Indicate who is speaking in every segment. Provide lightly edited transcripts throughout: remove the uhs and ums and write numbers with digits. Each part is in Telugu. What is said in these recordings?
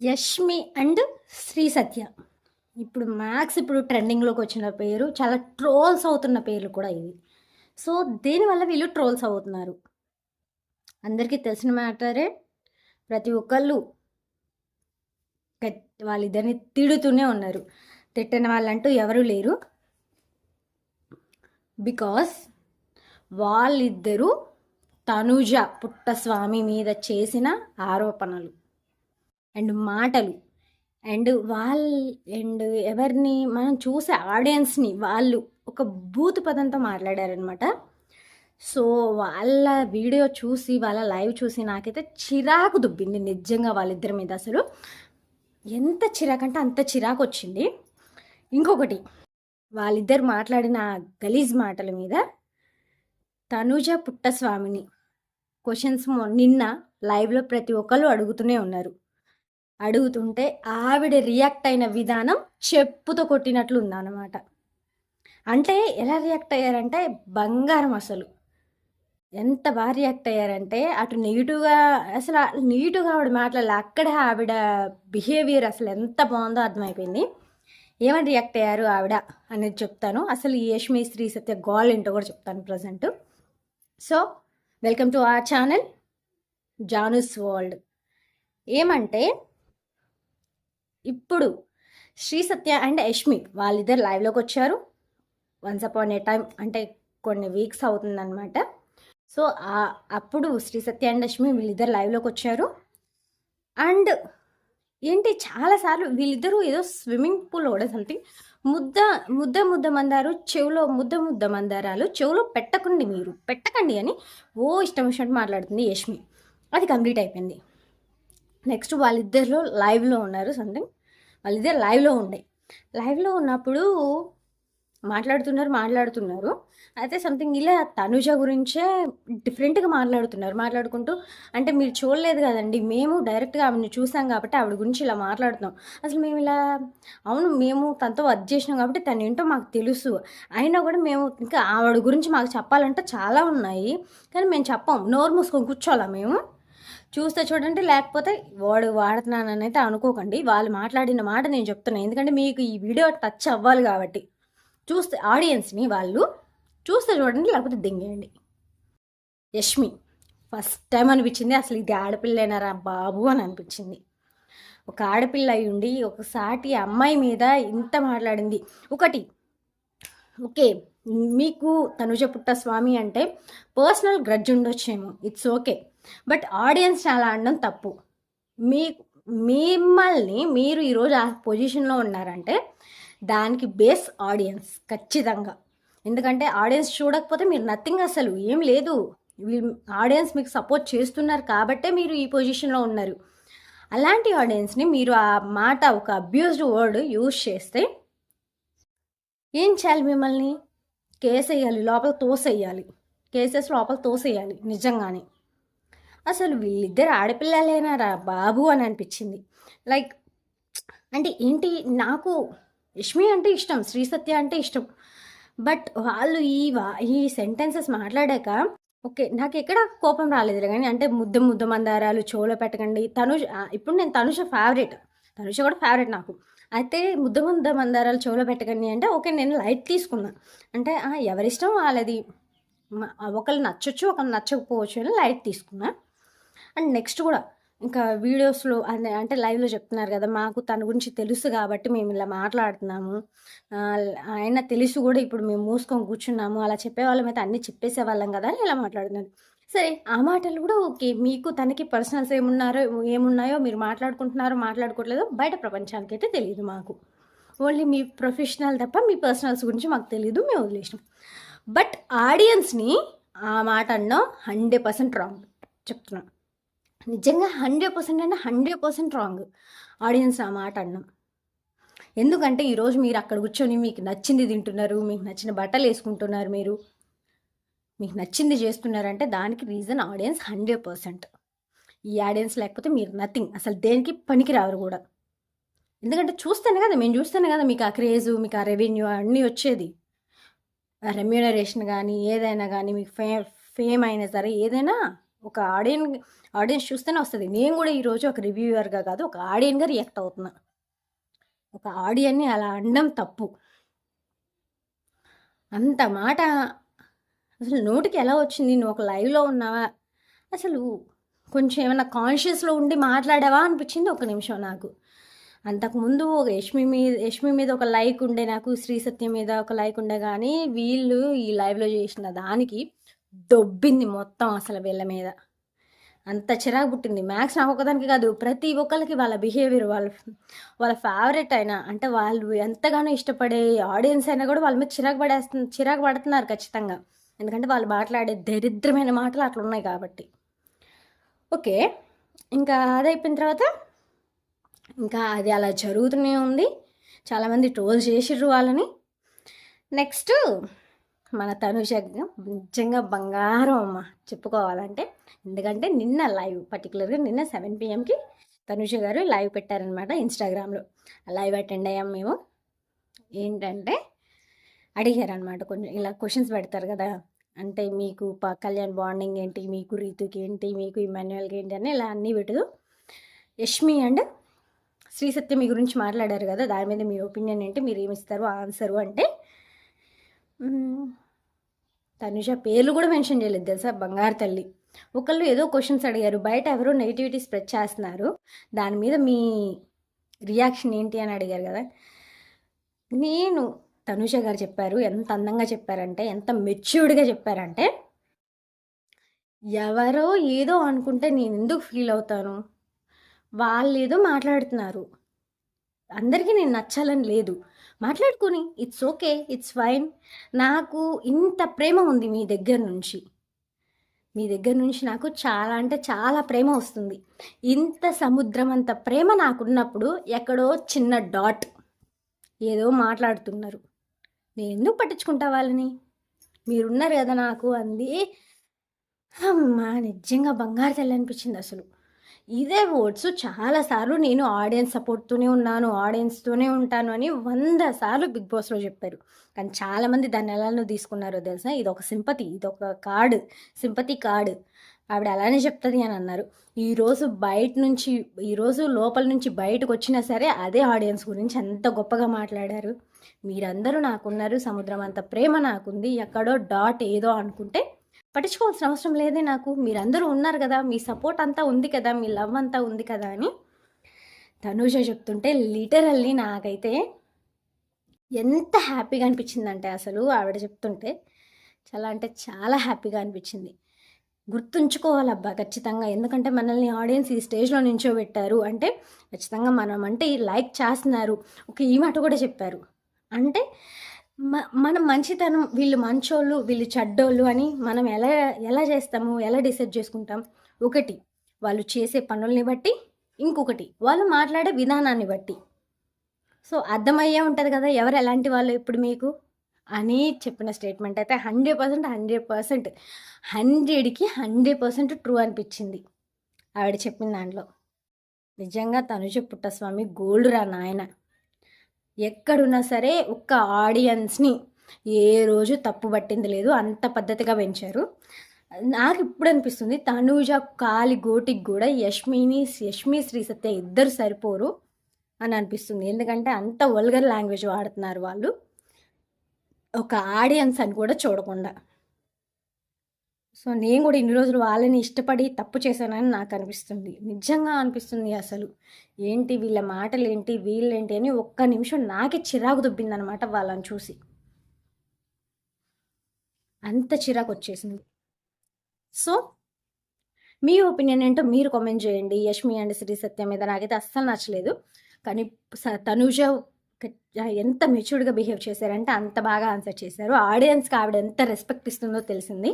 Speaker 1: యష్మి అండ్ శ్రీ సత్య. ఇప్పుడు ట్రెండింగ్‌లోకి వచ్చిన పేరు. చాలా ట్రోల్స్ అవుతున్న పేర్లు కూడా ఇవి. సో, దేనివల్ల వీళ్ళు ట్రోల్స్ అవుతున్నారు. అందరికీ తెలిసిన మ్యాటరే. ప్రతి ఒక్కళ్ళు వాళ్ళిద్దరిని తిడుతూనే ఉన్నారు. తిట్టని వాళ్ళంటూ ఎవరూ లేరు. బికాస్ వాళ్ళిద్దరూ తనుజ పుట్టస్వామి మీద చేసిన ఆరోపణలు అండ్ మాటలు అండ్ ఎవరిని మనం చూసే ఆడియన్స్ని వాళ్ళు ఒక బూతు పదంతో మాట్లాడారనమాట. సో వాళ్ళ వీడియో చూసి వాళ్ళ లైవ్ చూసి నాకైతే చిరాకు దుబ్బింది నిజంగా వాళ్ళిద్దరి మీద. అసలు ఎంత చిరాకు అంటే అంత చిరాకు వచ్చింది. ఇంకొకటి, వాళ్ళిద్దరు మాట్లాడిన గలీజ్ మాటల మీద తనుజ పుట్టస్వామిని క్వశ్చన్స్ నిన్న లైవ్లో ప్రతి ఒక్కరు అడుగుతూనే ఉన్నారు. అడుగుతుంటే ఆవిడ రియాక్ట్ అయిన విధానం చెప్పుతో కొట్టినట్లు ఉందన్నమాట. అంటే ఎలా రియాక్ట్ అయ్యారంటే బంగారం. అసలు ఎంత బాగా రియాక్ట్ అయ్యారంటే అటు నెగిటివ్గా, అసలు నెగిటివ్గా ఆవిడ మాట్లాడాలి. అక్కడే ఆవిడ బిహేవియర్ అసలు ఎంత బాగుందో అర్థమైపోయింది. ఏమని రియాక్ట్ అయ్యారు ఆవిడ అనేది చెప్తాను. అసలు ఈ యష్మి శ్రీ సత్య గోల్ ఏంటో కూడా చెప్తాను present. So welcome to our channel Janu's world. ఏమంటే ఇప్పుడు శ్రీ సత్య అండ్ యష్మి వాళ్ళిద్దరు లైవ్లోకి వచ్చారు. వన్స్ అపాన్ ఏ టైం అంటే కొన్ని వీక్స్ అవుతుందన్నమాట. సో అప్పుడు శ్రీ సత్య అండ్ యష్మి వీళ్ళిద్దరు లైవ్లోకి వచ్చారు. అండ్ ఏంటి చాలాసార్లు వీళ్ళిద్దరూ ఏదో స్విమ్మింగ్ పూల్ కూడా సంథింగ్ ముద్ద మందారు చెవులో ముద్ద మందారాలు చెవులో పెట్టకండి అని ఇష్టం వచ్చినట్టు మాట్లాడుతుంది యష్మి. అది కంప్లీట్ అయిపోయింది. నెక్స్ట్ వాళ్ళిద్దరిలో లైవ్లో ఉన్నారు సంథింగ్. వాళ్ళిద్దరు లైవ్లో ఉన్నప్పుడు మాట్లాడుతున్నారు. అయితే సంథింగ్ ఇలా తనుజ గురించే డిఫరెంట్గా మాట్లాడుకుంటూ, అంటే మీరు చూడలేదు కదండి, మేము డైరెక్ట్గా ఆవిడని చూసాం కాబట్టి ఆవిడ గురించి ఇలా మాట్లాడుతున్నాం. అసలు మేము ఇలా మేము తనతో వర్క్ చేసినాం కాబట్టి తను ఏంటో మాకు తెలుసు. అయినా కూడా మేము ఇంకా ఆవిడ గురించి మాకు చెప్పాలంటే చాలా ఉన్నాయి, కానీ మేము చెప్పాం. నోరు మూసుకొని కూర్చోాలా మేము? చూస్తే చూడండి, లేకపోతే వాడుతున్నానని అయితే అనుకోకండి. వాళ్ళు మాట్లాడిన మాట నేను చెప్తున్నాను, ఎందుకంటే మీకు ఈ వీడియో టచ్ అవ్వాలి కాబట్టి. చూస్తే ఆడియన్స్ని వాళ్ళు చూస్తే చూడండి, లేకపోతే దింగేయండి. యష్మి ఫస్ట్ టైం అనిపించింది అసలు ఇది ఆడపిల్లైనారా బాబు అని అనిపించింది. ఒక ఆడపిల్ల అయి ఉండి ఒక సాటి అమ్మాయి మీద ఇంత మాట్లాడింది. ఒకటి ఓకే, మీకు తనుజ పుట్టస్వామి అంటే పర్సనల్ గ్రడ్జ్ ఉండొచ్చేమో, ఇట్స్ ఓకే. బట్ ఆడియన్స్ అలా అనడం తప్పు. మిమ్మల్ని మీరు ఈరోజు ఆ పొజిషన్లో ఉన్నారంటే దానికి బేస్ ఆడియన్స్ ఖచ్చితంగా. ఎందుకంటే ఆడియన్స్ చూడకపోతే మీరు నథింగ్, అసలు ఏం లేదు. ఆడియన్స్ మీకు సపోర్ట్ చేస్తున్నారు కాబట్టే మీరు ఈ పొజిషన్లో ఉన్నారు. అలాంటి ఆడియన్స్ని మీరు ఆ మాట ఒక అబ్యూజ్డ్ వర్డ్ యూజ్ చేస్తే ఏం చేయాలి? మిమ్మల్ని కేసు వేయాలి, లోపల తోసేయాలి, కేసెస్ లోపల తోసేయాలి నిజంగానే. అసలు వీళ్ళిద్దరు ఆడపిల్లలేనారా బాబు అని అనిపించింది. లైక్ అంటే ఏంటి, నాకు యష్మి అంటే ఇష్టం, శ్రీ సత్య అంటే ఇష్టం. బట్ వాళ్ళు ఈ సెంటెన్సెస్ మాట్లాడాక ఓకే, నాకు ఎక్కడ కోపం రాలేదు కానీ, అంటే ముద్ద మందారాలు చెవులో పెట్టకండి. ఇప్పుడు నేను తనుష కూడా ఫేవరెట్ నాకు. అయితే ముద్ద మందారాలు చెవులో పెట్టకండి అంటే ఓకే, నేను లైట్ తీసుకున్నా. అంటే ఎవరిష్టం వాళ్ళది, ఒకళ్ళు నచ్చొచ్చు ఒకళ్ళు నచ్చకపోవచ్చు అని లైట్ తీసుకున్నా. అండ్ నెక్స్ట్ కూడా ఇంకా వీడియోస్లో అంటే లైవ్లో చెప్తున్నారు కదా, మాకు తన గురించి తెలుసు కాబట్టి మేము ఇలా మాట్లాడుతున్నాము, ఆయన తెలుసు కూడా ఇప్పుడు మేము మూసుకొని కూర్చున్నాము, అలా చెప్పేవాళ్ళం అయితే అన్నీ చెప్పేసేవాళ్ళం కదా అని ఇలా మాట్లాడుతున్నారు. సరే, ఆ మాటలు కూడా ఓకే. మీకు తనకి పర్సనల్స్ ఏమున్నాయో మీరు మాట్లాడుకోవట్లేదో బయట ప్రపంచానికి అయితే తెలియదు. మాకు ఓన్లీ మీ ప్రొఫెషనల్ తప్ప మీ పర్సనల్స్ గురించి మాకు తెలియదు, మేము వదిలేసినాం. బట్ ఆడియన్స్ని ఆ మాట అన్నా 100% రాంగ్ చెప్తున్నాం. నిజంగా 100% అంటే 100% రాంగ్ ఆడియన్స్ ఆ మాట అన్నాం. ఎందుకంటే ఈరోజు మీరు అక్కడ కూర్చొని మీకు నచ్చింది తింటున్నారు, మీకు నచ్చిన బట్టలు వేసుకుంటున్నారు, మీకు నచ్చింది చేస్తున్నారంటే దానికి రీజన్ ఆడియన్స్ 100%. ఈ ఆడియన్స్ లేకపోతే మీరు నథింగ్, అసలు దేనికి పనికి రారు కూడా. ఎందుకంటే మేము చూస్తేనే కదా మీకు ఆ క్రేజు, మీకు ఆ రెవెన్యూ అన్నీ వచ్చేది. రెమ్యూనరేషన్ కానీ ఏదైనా కానీ, మీకు ఫేమ్ అయినా సరే ఏదైనా ఒక ఆడియన్స్ చూస్తేనే వస్తుంది. నేను కూడా ఈరోజు ఒక రివ్యూవర్గా కాదు, ఒక ఆడియన్గా రియాక్ట్ అవుతున్నా. ఒక ఆడియన్ని అలా అనడం తప్పు. అంత మాట అసలు నోటికి ఎలా వచ్చింది? నువ్వు ఒక లైవ్లో ఉన్నావా? అసలు కొంచెం ఏమైనా కాన్షియస్లో ఉండి మాట్లాడావా అనిపించింది ఒక నిమిషం నాకు. అంతకుముందు ఒక యష్మి మీద ఒక లైక్ ఉండే, నాకు శ్రీ సత్యం మీద ఒక లైక్ ఉండే, కానీ వీళ్ళు ఈ లైవ్లో చేసిన దానికి దొబ్బింది మొత్తం అసలు వీళ్ళ మీద. అంత చిరాకు పుట్టింది. మ్యాక్స్ నాకు ఒకదానికి కాదు, ప్రతి ఒక్కరికి వాళ్ళ బిహేవియర్, వాళ్ళ ఫేవరెట్ అయినా, అంటే వాళ్ళు ఎంతగానో ఇష్టపడే ఆడియన్స్ అయినా కూడా వాళ్ళ మీద చిరాకు పడుతున్నారు ఖచ్చితంగా. ఎందుకంటే వాళ్ళు మాట్లాడే దరిద్రమైన మాటలు అట్లా ఉన్నాయి కాబట్టి. ఓకే, ఇంకా అది అయిపోయిన తర్వాత ఇంకా అది అలా జరుగుతూనే ఉంది. చాలామంది ట్రోల్ చేసిర్రు వాళ్ళని. నెక్స్ట్ మన తనుజ నిజంగా బంగారం అమ్మ చెప్పుకోవాలంటే. ఎందుకంటే నిన్న లైవ్, పర్టికులర్గా నిన్న 7 PM తనుజ గారు లైవ్ పెట్టారనమాట ఇన్స్టాగ్రామ్లో. లైవ్ అటెండ్ అయ్యాం మేము. ఏంటంటే అడిగారనమాట, కొంచెం ఇలా క్వశ్చన్స్ పెడతారు కదా, అంటే మీకు కళ్యాణ్ బాండింగ్ ఏంటి, మీకు రీతుకి ఏంటి, మీకు ఇమాన్యుయల్కి ఏంటి అని ఇలా అన్నీ పెట్టదు. యష్మి అండ్ శ్రీ సత్య మీ గురించి మాట్లాడారు కదా, దాని మీద మీ ఒపీనియన్ ఏంటి, మీరు ఏమిస్తారు ఆన్సరు అంటే తనుజ పేర్లు కూడా మెన్షన్ చేయలేదు తెలుసా, బంగారు తల్లి. ఒకళ్ళు ఏదో క్వశ్చన్స్ అడిగారు, బయట ఎవరో నెగిటివిటీ స్ప్రెడ్ చేస్తున్నారు, దాని మీద మీ రియాక్షన్ ఏంటి అని అడిగారు కదా. నేను తనుజ గారు చెప్పారు, ఎంత అందంగా చెప్పారంటే, ఎంత మెచ్యూర్డ్గా చెప్పారంటే, ఎవరో ఏదో అనుకుంటే నేను ఎందుకు ఫీల్ అవుతాను, వాళ్ళు ఏదో మాట్లాడుతున్నారు, అందరికీ నేను నచ్చాలని లేదు, మాట్లాడుకొని ఇట్స్ ఓకే, ఇట్స్ ఫైన్. నాకు ఇంత ప్రేమ ఉంది మీ దగ్గర నుంచి నాకు చాలా అంటే చాలా ప్రేమ వస్తుంది. ఇంత సముద్రం అంత ప్రేమ నాకున్నప్పుడు ఎక్కడో చిన్న డాట్ ఏదో మాట్లాడుతున్నారు, నేను ఎందుకు పట్టించుకుంటా వాళ్ళని, మీరున్నారు కదా నాకు అంది. అమ్మా నిజంగా బంగారు తల్లి అనిపించింది అసలు. ఇదే వర్డ్స్ చాలాసార్లు నేను ఆడియన్స్ సపోర్ట్తోనే ఉన్నాను, ఆడియన్స్తోనే ఉంటాను అని 100 సార్లు బిగ్ బాస్లో చెప్పారు. కానీ చాలామంది దాన్ని ఎలానో తీసుకున్నారో తెలుసా, ఇది ఒక సింపతి కార్డు, ఆవిడ అలానే చెప్తుంది అని అన్నారు. ఈరోజు లోపల నుంచి బయటకు వచ్చినా సరే అదే ఆడియన్స్ గురించి ఎంత గొప్పగా మాట్లాడారు. మీరందరూ నాకున్నారు, సముద్రం అంత ప్రేమ నాకుంది, ఎక్కడో డాట్ ఏదో అనుకుంటే పట్టించుకోవాల్సిన అవసరం లేదే నాకు, మీరందరూ ఉన్నారు కదా, మీ సపోర్ట్ అంతా ఉంది కదా, మీ లవ్ అంతా ఉంది కదా అని తనుజ చెప్తుంటే లిటరల్లీ నాకైతే ఎంత హ్యాపీగా అనిపించిందంటే, అసలు ఆవిడ చెప్తుంటే చాలా అంటే చాలా హ్యాపీగా అనిపించింది. గుర్తుంచుకోవాలబ్బా ఖచ్చితంగా, ఎందుకంటే మనల్ని ఆడియన్స్ ఈ స్టేజ్లో నించోబెట్టారు అంటే ఖచ్చితంగా మనం అంటే లైక్ చేస్తున్నారు. ఈ మాట కూడా చెప్పారు అంటే మనం మంచితనం, వీళ్ళు మంచోళ్ళు వీళ్ళు చెడ్డోళ్ళు అని మనం ఎలా చేస్తాము, ఎలా డిసైడ్ చేసుకుంటాం? ఒకటి వాళ్ళు చేసే పనుల్ని బట్టి, ఇంకొకటి వాళ్ళు మాట్లాడే విధానాన్ని బట్టి. సో అర్థమయ్యే ఉంటుంది కదా ఎవరు ఎలాంటి వాళ్ళు ఇప్పుడు మీకు అని చెప్పిన స్టేట్మెంట్ అయితే 100% 100కి 100% ట్రూ అనిపించింది ఆవిడ చెప్పిన దాంట్లో. నిజంగా తనుజ పుట్టస్వామి గోల్డ్ రా నాయన. ఎక్కడున్నా సరే ఒక్క ఆడియన్స్ని ఏ రోజు తప్పు పట్టింది లేదు, అంత పద్ధతిగా పెంచారు. నాకు ఇప్పుడు అనిపిస్తుంది తనుజ కాలి గోటికి కూడా యష్మి శ్రీ సత్య ఇద్దరు సరిపోరు అని అనిపిస్తుంది. ఎందుకంటే అంత వల్గర్ లాంగ్వేజ్ వాడుతున్నారు వాళ్ళు, ఒక ఆడియన్స్ అని కూడా చూడకుండా. సో నేను కూడా ఇన్ని రోజులు వాళ్ళని ఇష్టపడి తప్పు చేశానని నాకు అనిపిస్తుంది, నిజంగా అనిపిస్తుంది. అసలు ఏంటి వీళ్ళ మాటలు ఏంటి, వీళ్ళేంటి అని ఒక్క నిమిషం నాకే చిరాకు దుబ్బిందనమాట వాళ్ళని చూసి, అంత చిరాకు వచ్చేసింది. సో మీ ఒపీనియన్ ఏంటో మీరు కామెంట్ చేయండి. యష్మి అండ్ శ్రీ సత్య మీద నాకైతే అస్సలు నచ్చలేదు, కానీ తనుజ ఎంత మెచ్యూర్డ్గా బిహేవ్ చేశారంటే అంత బాగా ఆన్సర్ చేశారు. ఆడియన్స్కి ఆవిడ ఎంత రెస్పెక్ట్ ఇస్తుందో తెలిసింది.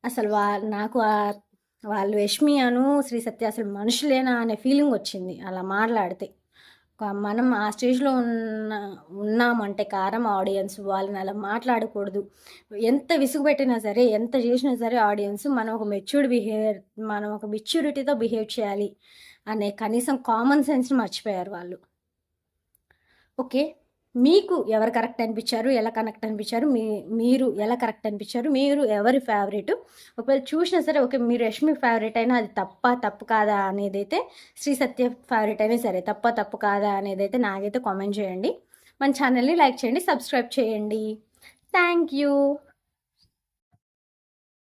Speaker 1: అసలు నాకు వాళ్ళు యష్మి అను శ్రీ సత్య అసలు మనుషులేనా అనే ఫీలింగ్ వచ్చింది అలా మాట్లాడితే. మనం ఆ స్టేజ్లో ఉన్నామంటే కారం ఆడియన్స్ వాళ్ళని అలా మాట్లాడకూడదు. ఎంత విసుగు పెట్టినా సరే, ఎంత చేసినా సరే ఆడియన్స్ మనం ఒక మెచ్యూరిటీతో బిహేవ్ చేయాలి అనే కనీసం కామన్ సెన్స్ని మర్చిపోయారు వాళ్ళు. ఓకే, మీకు ఎవరు కరెక్ట్ అనిపించారు, ఎలా కనెక్ట్ అనిపించారు, మీరు ఎలా కరెక్ట్ అనిపించారు, మీరు ఎవరి ఫేవరెట్, ఒకవేళ చూసినా సరే ఓకే మీరు యష్మి ఫేవరెట్ అయినా అది తప్పు కాదా అనేది అయితే, శ్రీ సత్య ఫేవరెట్ అయినా సరే తప్పు కాదా అనేది అయితే నాకైతే కామెంట్ చేయండి. మన ఛానల్ని లైక్ చేయండి, సబ్స్క్రైబ్ చేయండి. Thank you.